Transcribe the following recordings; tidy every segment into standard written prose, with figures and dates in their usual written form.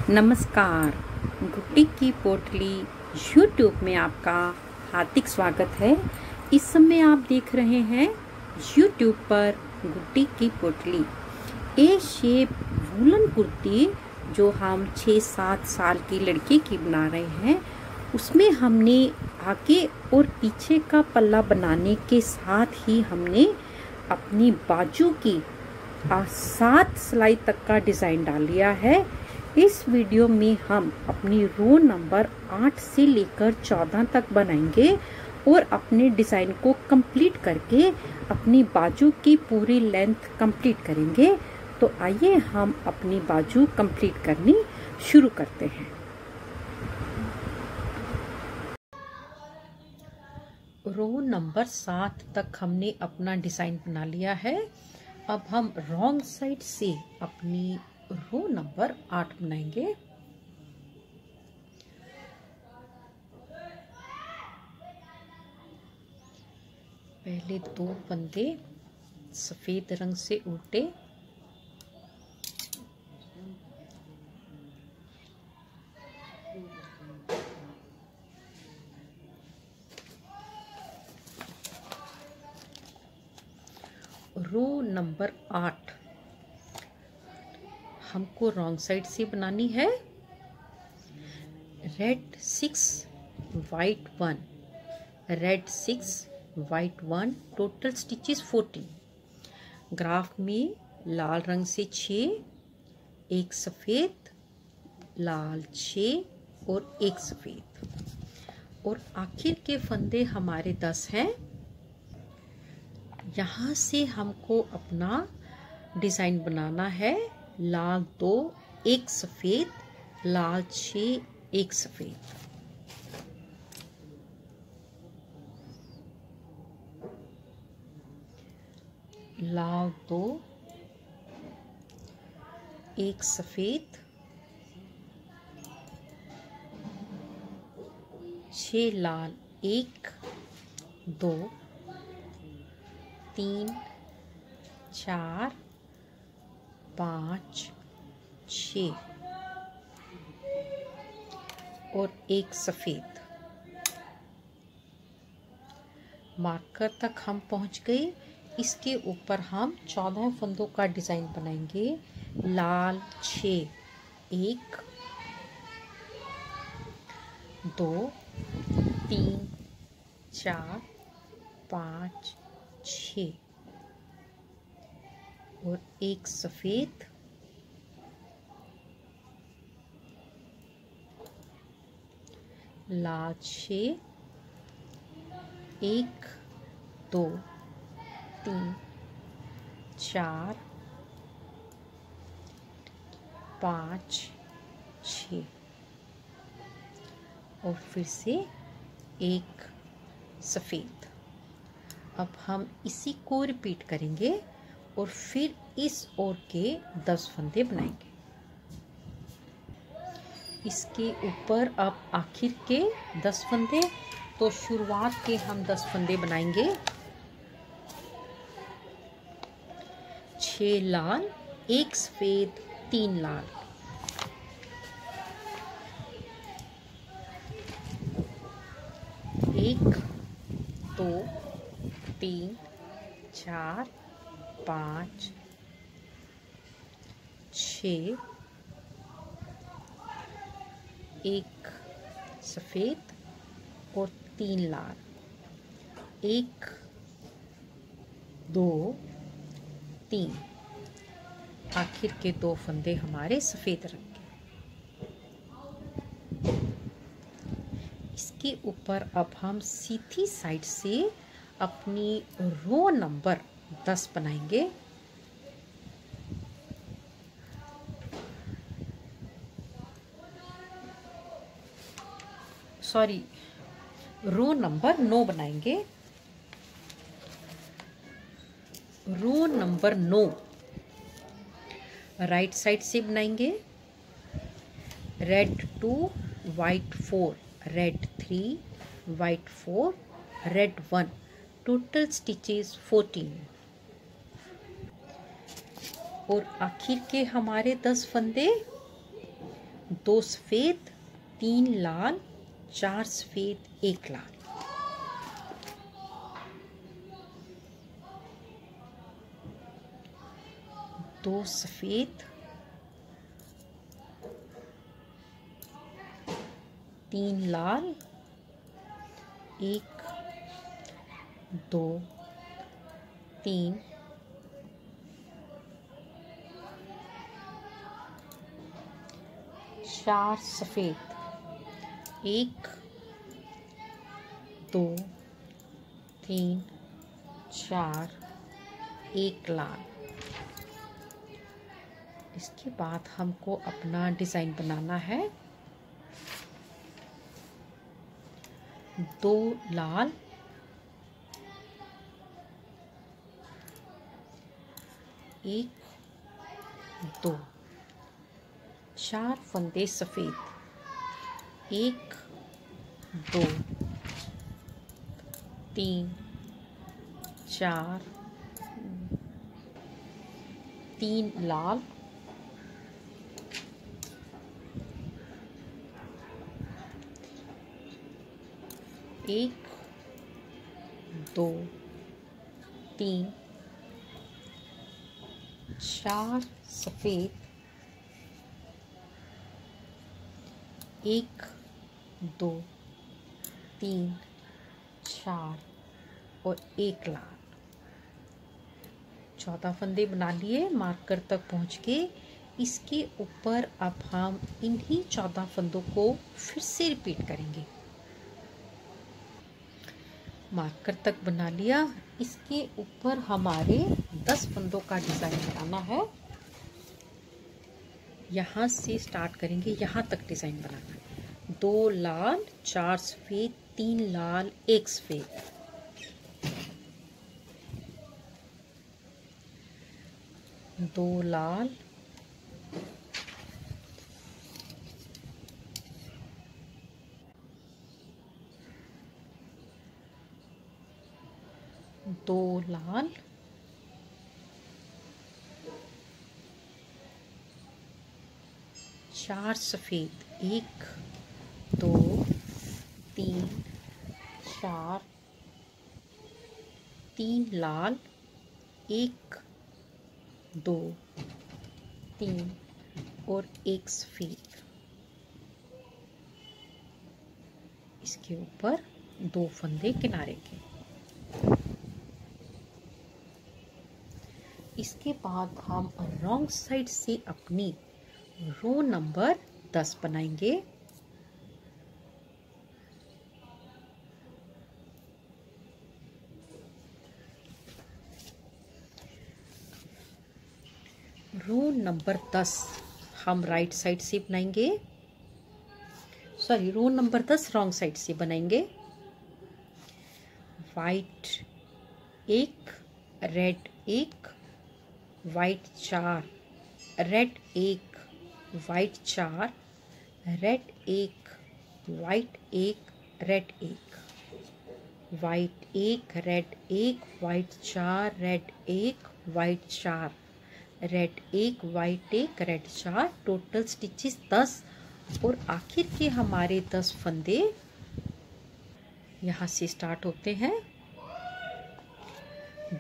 नमस्कार, गुड्डी की पोटली यूट्यूब में आपका हार्दिक स्वागत है। इस समय आप देख रहे हैं यूट्यूब पर गुड्डी की पोटली। ए शेप वूलन कुर्ती जो हम 6-7 साल की लड़की की बना रहे हैं, उसमें हमने आगे और पीछे का पल्ला बनाने के साथ ही हमने अपनी बाजू की 7 सिलाई तक का डिज़ाइन डाल लिया है। इस वीडियो में हम अपनी रो नंबर 8 से लेकर 14 तक बनाएंगे और अपने डिज़ाइन को कंप्लीट करके अपनी बाजू की पूरी लेंथ कंप्लीट करेंगे। तो आइए हम अपनी बाजू कंप्लीट करनी शुरू करते हैं। रो नंबर 7 तक हमने अपना डिज़ाइन बना लिया है। अब हम रॉन्ग साइड से अपनी रो नंबर 8 बनाएंगे। पहले 2 फंदे सफेद रंग से उल्टे, रो नंबर 8 हमको रॉन्ग साइड से बनानी है। Red 6 white 1, red 6 white 1, total stitches 14। Graph में लाल रंग से 6, एक सफ़ेद, लाल 6 और एक सफ़ेद, और आखिर के फंदे हमारे 10 हैं। यहाँ से हमको अपना डिज़ाइन बनाना है। लाल 2, एक सफ़ेद, लाल 6, एक सफ़ेद। लाल 2, एक सफ़ेद, 6 लाल, 1 2 3 4 5 6 और एक सफ़ेद। मार्कर तक हम पहुंच गए। इसके ऊपर हम 14 फंदों का डिज़ाइन बनाएंगे। लाल 6, 1 2 3 4 5 6 और एक सफ़ेद, लाल 6, 1 2 3 4 5 6 और फिर से एक सफ़ेद। अब हम इसी को रिपीट करेंगे और फिर इस ओर के 10 फंदे बनाएंगे। इसके ऊपर अब आखिर के 10 फंदे, तो शुरुआत के हम 10 फंदे बनाएंगे। 6 लाल, 1 सफ़ेद, 3 लाल, 1 2 3 4 5 6, एक सफ़ेद और 3 लाल, 1 2 3। आखिर के 2 फंदे हमारे सफ़ेद रंग के। इसके ऊपर अब हम सीधी साइड से अपनी रो नंबर 10 बनाएंगे। रो नंबर 9 बनाएंगे। रो नंबर 9 राइट साइड से बनाएंगे। Red 2 white 4, red 3 white 4, red 1, total stitches 14। और आखिर के हमारे 10 फंदे 2 सफ़ेद, 3 लाल, 4 सफ़ेद, 1 लाल। दो सफ़ेद, 3 लाल, 1, 2, 3, 4 सफ़ेद, 1, 2, 3, 4, 1 लाल। इसके बाद हमको अपना डिज़ाइन बनाना है। 2 लाल, 1, 2, 4 फंदे सफ़ेद, 1, 2, 3, 4, 3 लाल, 1, 2, 3, 4 सफ़ेद, 1, 2, 3, 4 और 1 लाल। 14 फंदे बना लिए। मार्कर तक पहुँच के इसके ऊपर अब हम इन्हीं 14 फंदों को फिर से रिपीट करेंगे। मार्कर तक बना लिया। इसके ऊपर हमारे 10 फंदों का डिज़ाइन बनाना है। यहाँ से स्टार्ट करेंगे, यहाँ तक डिज़ाइन बनाना है। 2 लाल, 4 सफ़ेद, 3 लाल, 1 सफ़ेद। 2 लाल, 2 लाल, 4 सफ़ेद, 1, 2, 3, 4, 3 लाल, 1, 2, 3 और 1 सफ़ेद। इसके ऊपर 2 फंदे किनारे के। इसके बाद हम रॉन्ग साइड से अपनी रो नंबर 10 बनाएंगे। रो नंबर 10 हम राइट साइड से बनाएंगे। Sorry, row number 10 wrong side से बनाएंगे। White 1, red 1, white 4, red 1, white 4, red 1, white 1, red 1, white 1, red 1, white 4, red 1, white 4, red 1, white 1, red 4। Total stitches 10 और आखिर के हमारे 10 फंदे यहाँ से स्टार्ट होते हैं।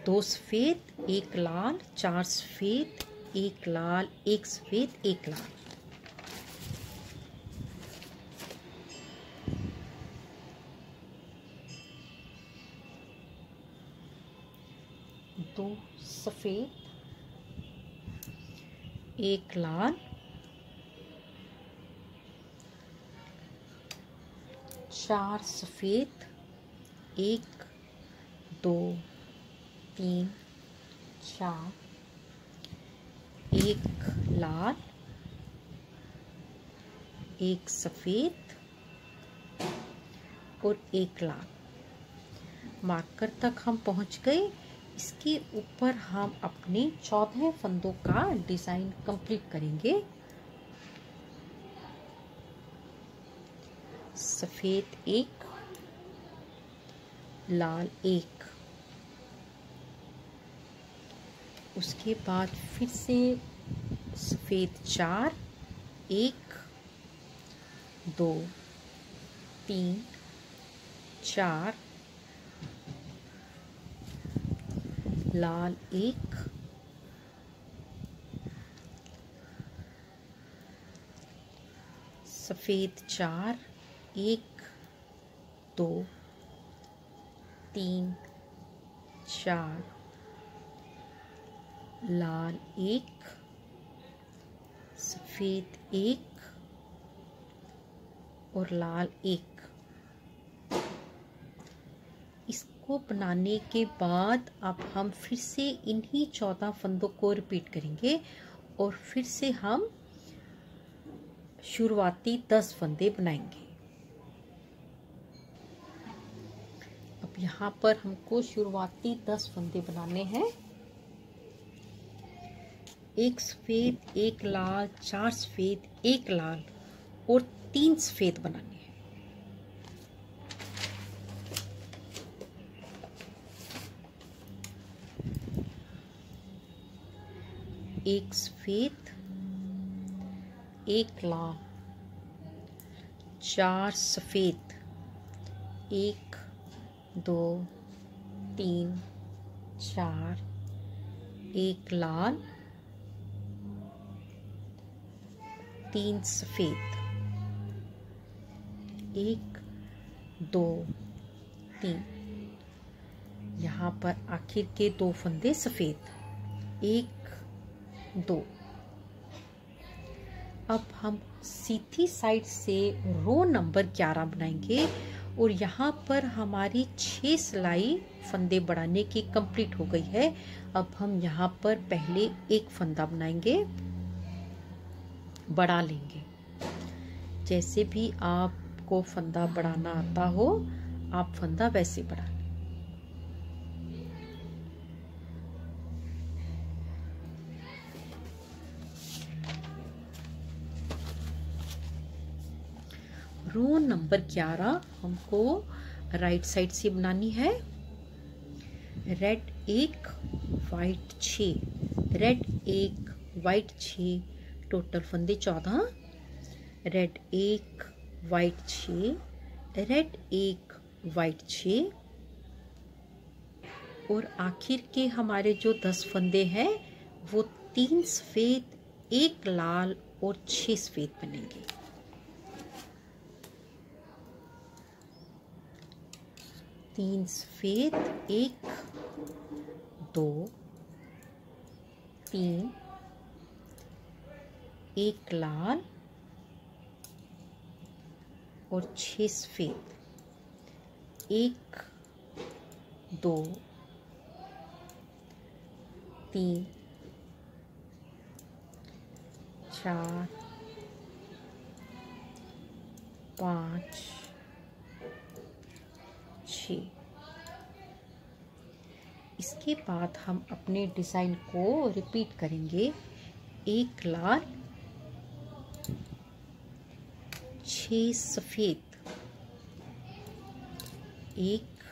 2 सफ़ेद, 1 लाल, 4 सफ़ेद, 1 लाल, 1 सफ़ेद, 1 लाल। 2 सफ़ेद, 1 लाल, 4 सफ़ेद, 1, 2, 3, 4, 1 लाल, 1 सफ़ेद और 1 लाल। मार्कर तक हम पहुंच गए। इसके ऊपर हम अपने 14 फंदों का डिज़ाइन कंप्लीट करेंगे। सफ़ेद 1, लाल 1, उसके बाद फिर से सफ़ेद 4, 1, 2 3 4, लाल 1, सफ़ेद 4, 1 2 3 4, लाल 1, सफ़ेद 1 और लाल 1। इसको बनाने के बाद अब हम फिर से इन्हीं 14 फंदों को रिपीट करेंगे और फिर से हम शुरुआती 10 फंदे बनाएंगे। अब यहाँ पर हमको शुरुआती 10 फंदे बनाने हैं। 1 सफ़ेद, 1 लाल, 4 सफ़ेद, 1 लाल और 3 सफ़ेद बनाने हैं। एक सफ़ेद, 1 लाल, 4 सफ़ेद, 1 2 3 4, 1 लाल, 3 सफ़ेद, 1 2 3। यहाँ पर आखिर के 2 फंदे सफ़ेद, 1 2। अब हम सीधी साइड से रो नंबर 11 बनाएंगे और यहाँ पर हमारी 6 सिलाई फंदे बढ़ाने की कंप्लीट हो गई है। अब हम यहाँ पर पहले एक फंदा बनाएंगे, बढ़ा लेंगे। जैसे भी आपको फंदा बढ़ाना आता हो आप फंदा वैसे बढ़ा लें। रो नंबर 11 हमको राइट साइड से बनानी है। Red 1 white 6, red 1 white 6, total फंदे 14। रेड 1 वाइट 6, रेड 1 वाइट 6 और आखिर के हमारे जो 10 फंदे हैं वो 3 सफ़ेद, 1 लाल और 6 सफ़ेद बनेंगे। तीन सफ़ेद, 1 2 3, 1 लाल और 6 सफ़ेद, 1 2 3 4 5 6। इसके बाद हम अपने डिज़ाइन को रिपीट करेंगे। 1 लाल, 6 सफ़ेद, 1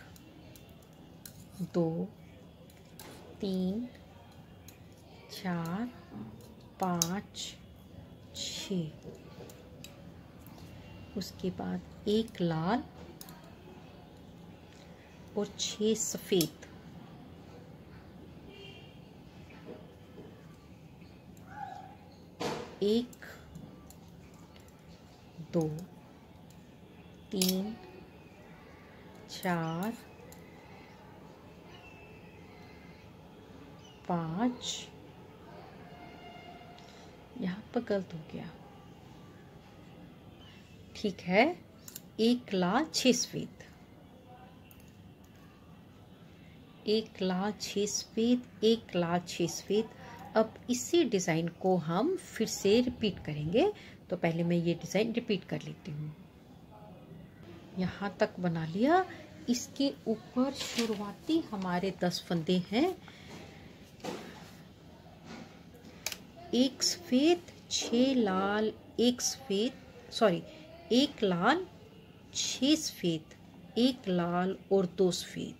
2 3 4 5 6। उसके बाद 1 लाल और 6 सफ़ेद, 1 2 3 4 5। यहाँ पर गलत हो गया, ठीक है। 1 लाल 6 सफ़ेद, 1 लाल 6 सफ़ेद, 1 लाल 6 सफ़ेद। अब इसी डिज़ाइन को हम फिर से रिपीट करेंगे। तो पहले मैं ये डिज़ाइन रिपीट कर लेती हूँ। यहाँ तक बना लिया। इसके ऊपर शुरुआती हमारे 10 फंदे हैं। 1 सफ़ेद, 6 लाल, 1 सफ़ेद, सॉरी 1 लाल, 6 सफ़ेद, 1 लाल और 2 सफ़ेद,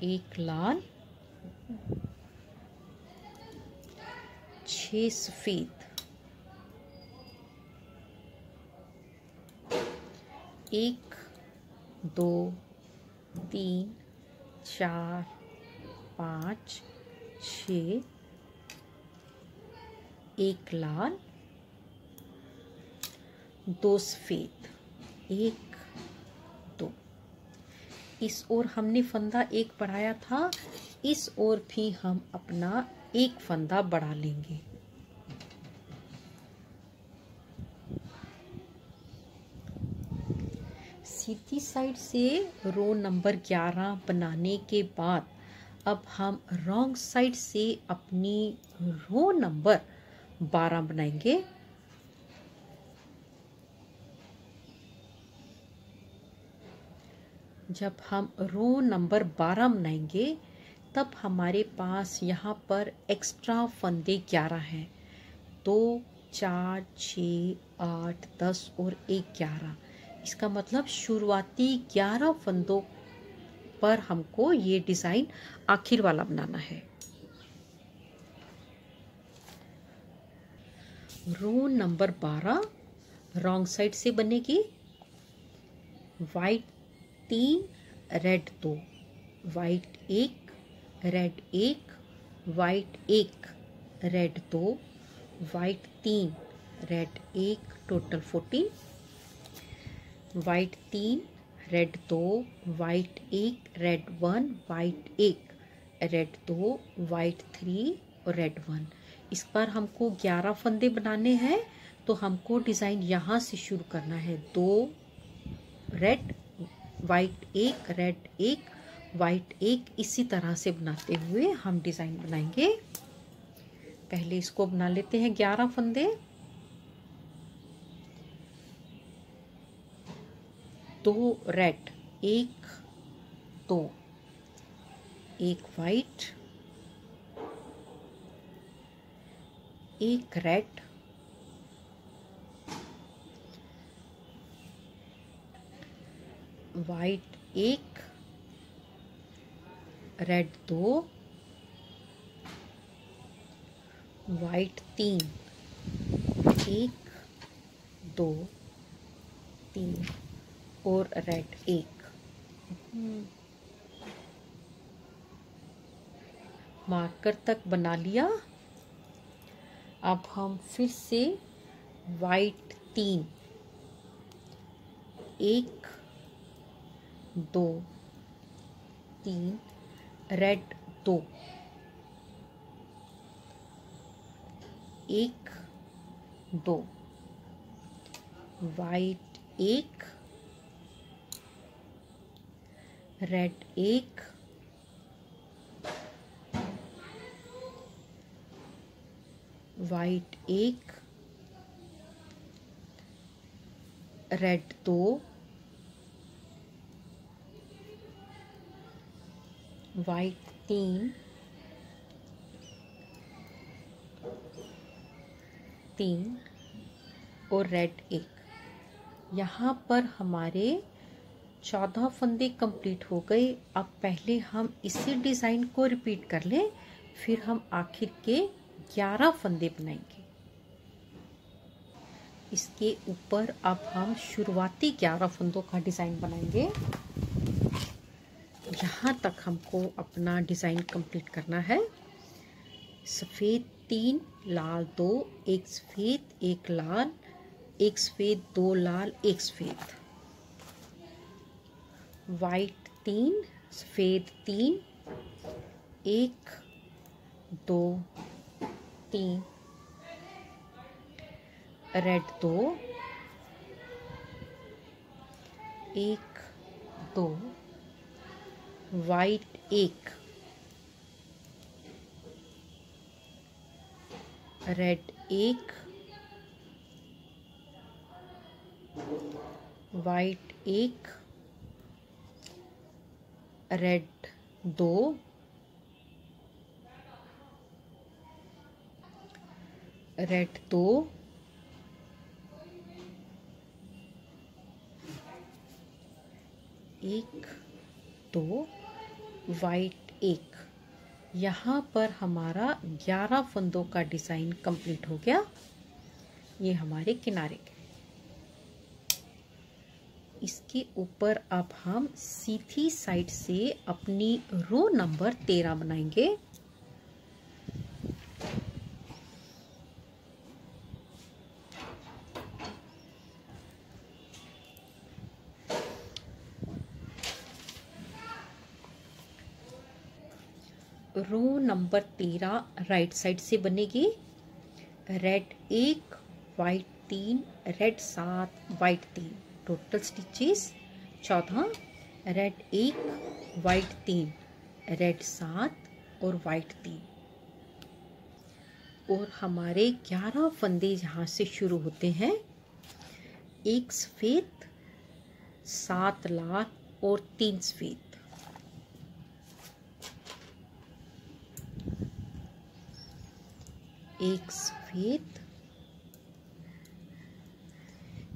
1 लाल, 6 सफ़ेद, 1 2 3 4 5 6, एक लाल, 2 सफेद, 1 2। इस ओर हमने फंदा एक बढ़ाया था, इस ओर भी हम अपना एक फंदा बढ़ा लेंगे। सीधी साइड से रो नंबर 11 बनाने के बाद अब हम रॉन्ग साइड से अपनी रो नंबर 12 बनाएंगे। जब हम रो नंबर 12 बनाएंगे तब हमारे पास यहाँ पर एक्स्ट्रा फंदे 11 हैं। 2 4 6 8 10 और 1 11। इसका मतलब शुरुआती 11 फंदों पर हमको ये डिजाइन आखिर वाला बनाना है। रो नंबर 12 रॉन्ग साइड से बनेगी। White 3 red 2, white 1 red 1, white 1 red 2, white 3 red 1, total 14। White 3 red 2, white 1 red 1, white 1 red 2, white 3 और रेड 1। इस बार हमको 11 फंदे बनाने हैं, तो हमको डिजाइन यहाँ से शुरू करना है। 2 रेड, वाइट 1 रेड 1, वाइट 1, इसी तरह से बनाते हुए हम डिजाइन बनाएंगे। पहले इसको बना लेते हैं 11 फंदे। 2 red, 1 2, 1 white, 1 red, white 1 red 2, white 3, 1 2 3 और रेड 1। मार्कर तक बना लिया। अब हम फिर से white 3, 1 2 3, red 2, 1 2, white 1 red 1, white 1 red 2, white 3 और रेड 1। यहाँ पर हमारे 14 फंदे कंप्लीट हो गए। अब पहले हम इसी डिजाइन को रिपीट कर लें, फिर हम आखिर के 11 फंदे बनाएंगे। इसके ऊपर अब हम शुरुआती 11 फंदों का डिजाइन बनाएंगे। यहाँ तक हमको अपना डिजाइन कंप्लीट करना है। सफेद 3 लाल 2, 1 सफेद 1 लाल, 1 सफेद 2 लाल 1 सफेद, वाइट 3 सफेद 3, 1 2 3, red 2, 1 2, white 1, red 1, white 1, red 2, red 2, एक 2, वाइट 1। यहाँ पर हमारा 11 फंदों का डिजाइन कंप्लीट हो गया। ये हमारे किनारे के। इसके ऊपर अब हम सीधी साइड से अपनी रो नंबर 13 बनाएंगे। रो नंबर 13 राइट साइड से बनेगी। Red 1, white 3, red 7, white 3, total stitches 14। Red 1, white 3, red 7 और वाइट 3। और हमारे 11 फंदे यहाँ से शुरू होते हैं। एक सफेद, 7 लाल और 3 सफेद। एक सफेद,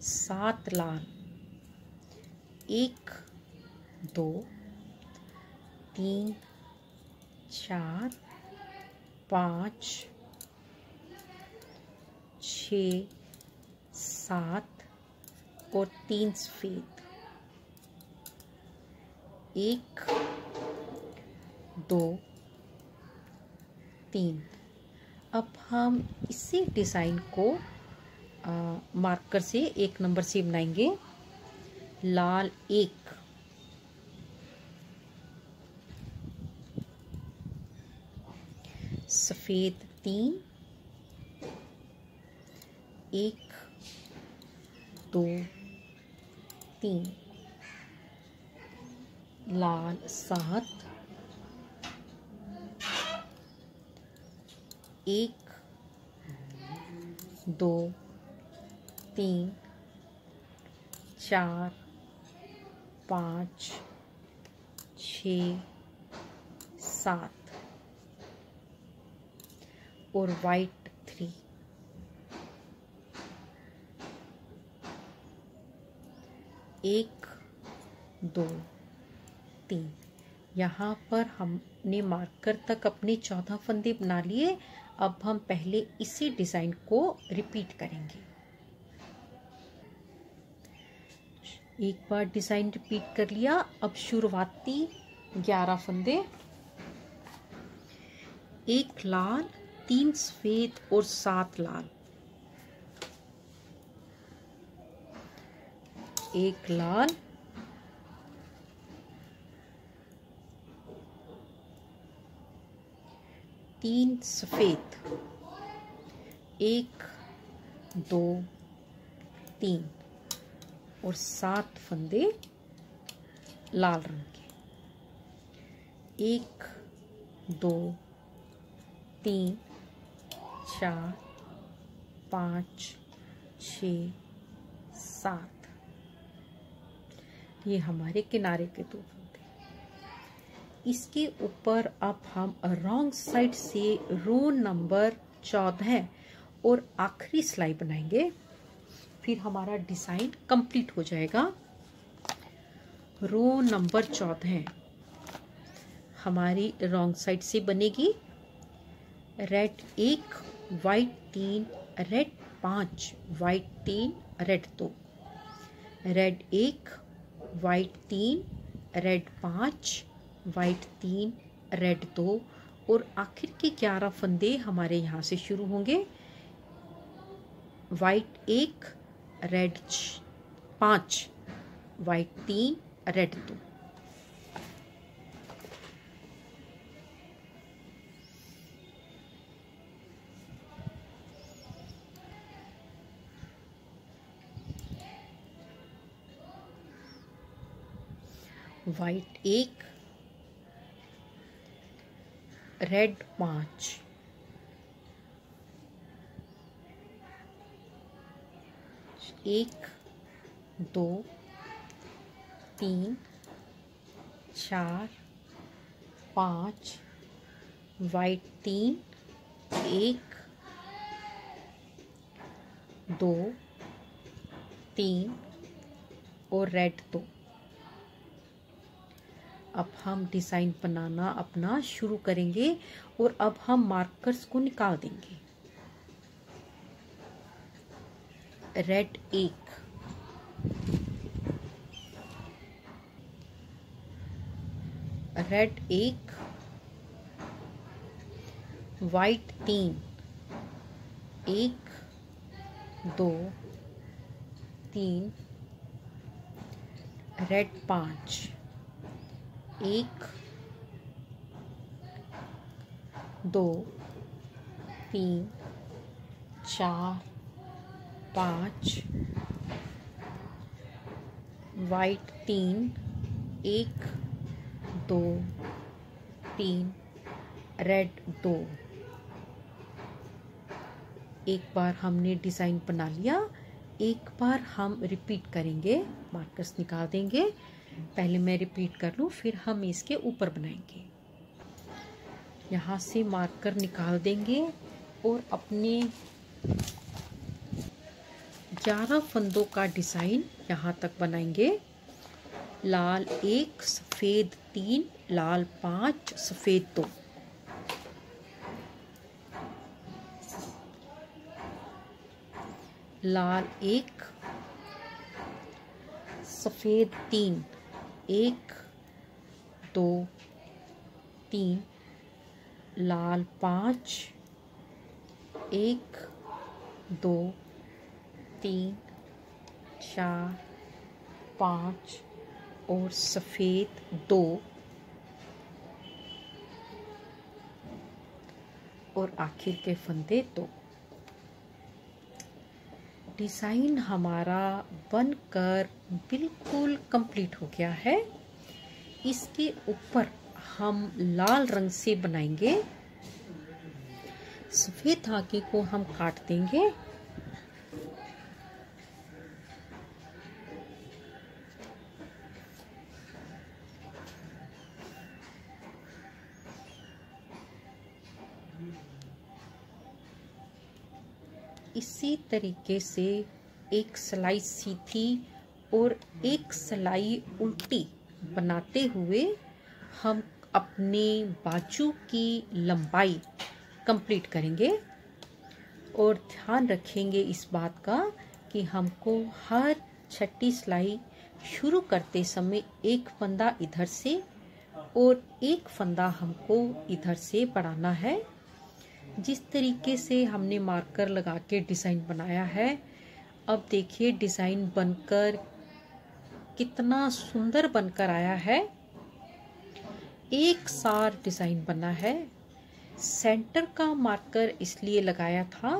7 लाल, 1 2 3 4 5 6 7 और 3 सफेद। 1 2 3। अब हम इसी डिज़ाइन को मार्कर से 1 नंबर से बनाएंगे। लाल 1, सफेद 3, 1 2 3, लाल 7, 1 2 3 4 5 6 7 और वाइट 3। 1 2 3। यहाँ पर हमने मार्कर तक अपने 14 फंदे बना लिए। अब हम पहले इसी डिजाइन को रिपीट करेंगे। एक बार डिजाइन रिपीट कर लिया। अब शुरुआती 11 फंदे, 1 लाल, 3 सफेद और 7 लाल। 1 लाल, 3 सफेद, 1 2 3 और 7 फंदे लाल रंग के। 1 2 3 4 5 6 7। ये हमारे किनारे के 2 फंदे। इसके ऊपर अब हम रॉन्ग साइड से रो नंबर 14 और आखिरी सिलाई बनाएंगे। फिर हमारा डिजाइन कंप्लीट हो जाएगा। रो नंबर 14 हमारी रॉन्ग साइड से बनेगी। Red 1, white 3, red 5, white 3, red 2। Red 1, white 3, red 5, white 3, red 2 और आखिर के 11 फंदे हमारे यहाँ से शुरू होंगे। White 1, red 5, white 3, red 2। White 1, red 5, 1 2 3 4 5, white 3, 1 2 3 और रेड 2। अब हम डिज़ाइन बनाना अपना शुरू करेंगे और अब हम मार्कर्स को निकाल देंगे। Red 1, red 1, white 3, 1 2 3, red 5, 1 2 3 4 5, white 3, 1 2 3, red 2। एक बार हमने डिज़ाइन बना लिया, एक बार हम रिपीट करेंगे, मार्कर्स निकाल देंगे। पहले मैं रिपीट कर लूँ, फिर हम इसके ऊपर बनाएंगे। यहाँ से मार्कर निकाल देंगे और अपने 11 फंदों का डिज़ाइन यहाँ तक बनाएंगे। लाल 1, सफ़ेद 3, लाल 5, सफ़ेद 2। लाल 1, सफ़ेद 3, 1 2 3, लाल 5, 1 2 3 4 5 और सफ़ेद 2 और आखिर के फंदे 2। डिज़ाइन हमारा बनकर बिल्कुल कंप्लीट हो गया है। इसके ऊपर हम लाल रंग से बनाएंगे। सफ़ेद धागे को हम काट देंगे। इसी तरीके से एक सिलाई सीधी और एक सिलाई उल्टी बनाते हुए हम अपने बाजू की लंबाई कंप्लीट करेंगे। और ध्यान रखेंगे इस बात का कि हमको हर छठी सिलाई शुरू करते समय एक फंदा इधर से और एक फंदा हमको इधर से बढ़ाना है। जिस तरीके से हमने मार्कर लगा के डिज़ाइन बनाया है, अब देखिए डिज़ाइन बनकर कितना सुंदर बनकर आया है। एक सार डिज़ाइन बना है। सेंटर का मार्कर इसलिए लगाया था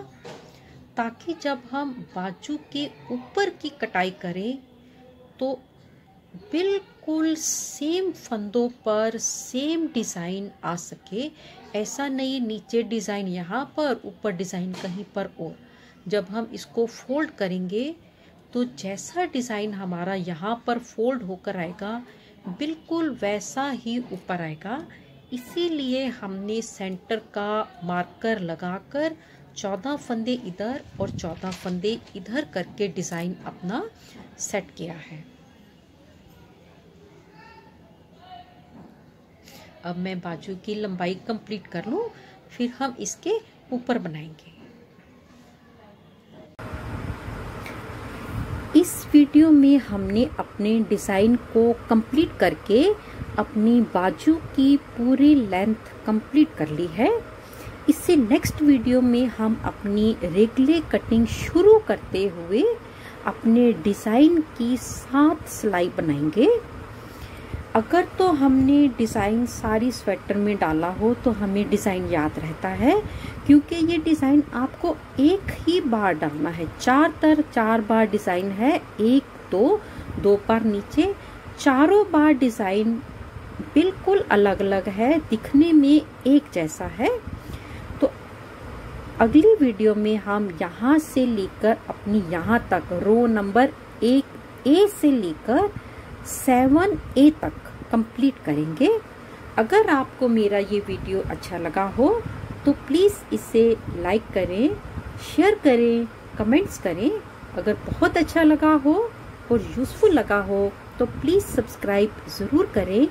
ताकि जब हम बाजू के ऊपर की कटाई करें तो बिल्कुल सेम फंदों पर सेम डिज़ाइन आ सके। ऐसा नहीं नीचे डिज़ाइन यहाँ पर, ऊपर डिज़ाइन कहीं पर और। जब हम इसको फोल्ड करेंगे तो जैसा डिज़ाइन हमारा यहाँ पर फोल्ड होकर आएगा बिल्कुल वैसा ही ऊपर आएगा। इसीलिए हमने सेंटर का मार्कर लगाकर 14 फंदे इधर और 14 फंदे इधर करके डिज़ाइन अपना सेट किया है। अब मैं बाजू की लंबाई कंप्लीट कर लूं, फिर हम इसके ऊपर बनाएंगे। इस वीडियो में हमने अपने डिज़ाइन को कंप्लीट करके अपनी बाजू की पूरी लेंथ कंप्लीट कर ली है। इससे नेक्स्ट वीडियो में हम अपनी रेगले कटिंग शुरू करते हुए अपने डिज़ाइन की 7 सिलाई बनाएंगे। अगर तो हमने डिज़ाइन सारी स्वेटर में डाला हो तो हमें डिज़ाइन याद रहता है, क्योंकि ये डिज़ाइन आपको एक ही बार डालना है। 4 बार डिज़ाइन है, 1 2 बार नीचे, चारों बार डिज़ाइन बिल्कुल अलग अलग है, दिखने में एक जैसा है। तो अगली वीडियो में हम यहाँ से लेकर अपनी यहाँ तक रो नंबर 1A से लेकर 7A तक कंप्लीट करेंगे। अगर आपको मेरा ये वीडियो अच्छा लगा हो तो प्लीज़ इसे लाइक करें, शेयर करें, कमेंट्स करें। अगर बहुत अच्छा लगा हो और यूज़फुल लगा हो तो प्लीज़ सब्सक्राइब ज़रूर करें।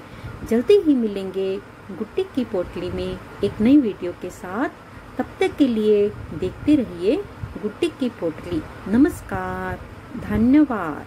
जल्दी ही मिलेंगे गुट्टी की पोटली में एक नई वीडियो के साथ। तब तक के लिए देखते रहिए गुट्टी की पोटली। नमस्कार, धन्यवाद।